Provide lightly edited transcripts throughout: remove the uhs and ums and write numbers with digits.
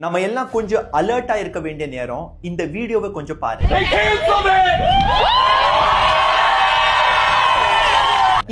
நம்ம எல்லாம் கொஞ்சம் அலர்ட்டா இருக்க வேண்டிய நேரம். இந்த வீடியோவை கொஞ்சம் பாருங்க.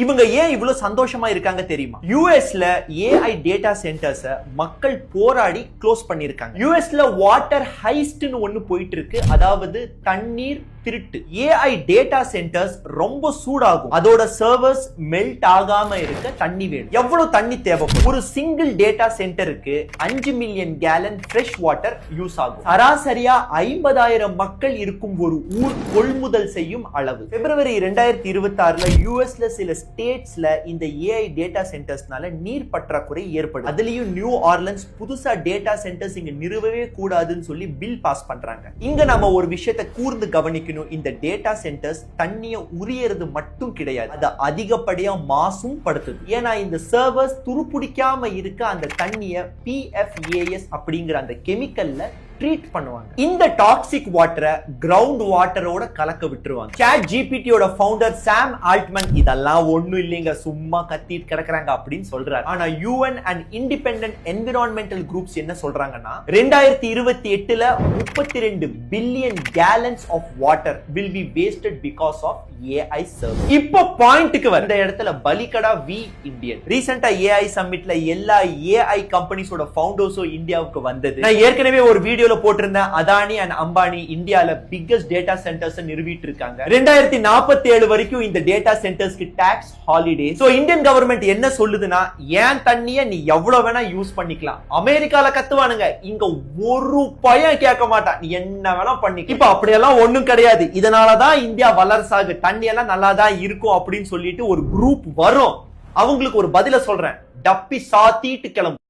இவங்க ஏன் இவ்வளவு சந்தோஷமா இருக்காங்க தெரியுமா? யுஎஸ்ல ஏஐ டேட்டா சென்டர்ஸ் மக்கள் போராடி க்ளோஸ் பண்ணிருக்காங்க. யுஎஸ்ல வாட்டர் ஹைஸ்ட்னு ஒன்னு போயிட்டு இருக்கு. அதாவது தண்ணீர் திருட்டு. ஏஐ டேட்டா சென்டர்ஸ் ரொம்ப சூடாகும். அதோட சர்வர்ஸ் மெல்ட் ஆகாம இருக்க தண்ணி வேணும். எவ்வளவு தண்ணி தேவைப்படும்? ஒரு சிங்கிள் டேட்டா சென்டருக்கு 5 million gallon fresh water use ஆகும். சராசரியா 50,000 மக்கள் இருக்கும் ஒரு ஊர் கொள்முதல் செய்யும் அளவு. பிப்ரவரி 2026ல யுஎஸ்ல சில ஸ்டேட்ஸ்ல இந்த ஏஐ டேட்டா சென்டர்ஸ்னால நீர் பற்றாக்குறை ஏற்படும். அதுலயும் நியூ ஆர்லன்ஸ் புதுசா டேட்டா சென்டர்ஸ் இங்க நிறுவவே கூடாதுன்னு சொல்லி பில் பாஸ் பண்றாங்க. இங்க நம்ம ஒரு விஷயத்தை கூர்ந்து கவனிக்கணும். இந்த டேட்டா சென்டர்ஸ் தண்ணியை உரியறது மட்டும் கிடையாது, அது அதிகப்படியா மாசும் படுத்துது. ஏன்னா இந்த சர்வர்ஸ் துருப்பிடிக்காம இருக்க அந்த தண்ணியை PFAS அப்படிங்கிற அந்த கெமிக்கல்ல ட்ரீட் பண்ணுவாங்க. இந்த டாக்ஸிக் வாட்டரை கிரவுண்ட் வாட்டரோட கலக்க விட்டுருவாங்க. சாட் ஜிபிடியோட ஃபவுண்டர் சாம் ஆல்ட்மன் இதெல்லாம் ஒண்ணும் இல்லைங்க, சும்மா கத்திட்டு கிடக்குறாங்க அப்படின்னு சொல்றாரு. ஆனா UN and independent environmental groups என்ன சொல்றாங்கன்னா 2028ல 32 billion gallons of water will be wasted because of AI service. இப்போ பாயிண்ட்க்கு வர இந்த இடத்துல பலிகடா வி இந்தியன். ரீசெண்டா AI சம்மிட்ல எல்லா AI கம்பெனிஸோட ஃபவுண்டர்ஸும் இந்தியாவுக்கு வந்தது. நான் ஏற்கனவே ஒரு வீடியோல போட்டிருந்தேன். அதானி அண்ட் அம்பானி இந்தியால பிக்கஸ்ட் டேட்டா சென்டர்ஸ் நிறுவிட்டு இருக்காங்க. 2047 வரைக்கும் இந்த டேட்டா சென்டர்ஸ்க்கு tax holiday. So Indian government என்ன சொல்லுதுன்னா, ஏன் தண்ணிய நீ எவ்வளவு வேணா யூஸ் பண்ணிக்கலாம். அமெரிக்கால கத்துவானுங்க, இங்க ஒரு பையன் கேட்க மாட்டான், நீ என்ன வேணா பண்ணி. இப்ப அப்படியெல்லாம் ஒண்ணும் கிடையாது. இதனாலதான் இந்தியா வளர்ச்சாகு, தண்ணி எல்லாம் நல்லா தான் இருக்கும் அப்படின்னு சொல்லிட்டு ஒரு குரூப் வரும். அவங்களுக்கு ஒரு பதில சொல்றேன், டப்பி சாத்திட்டு கிளம்பு.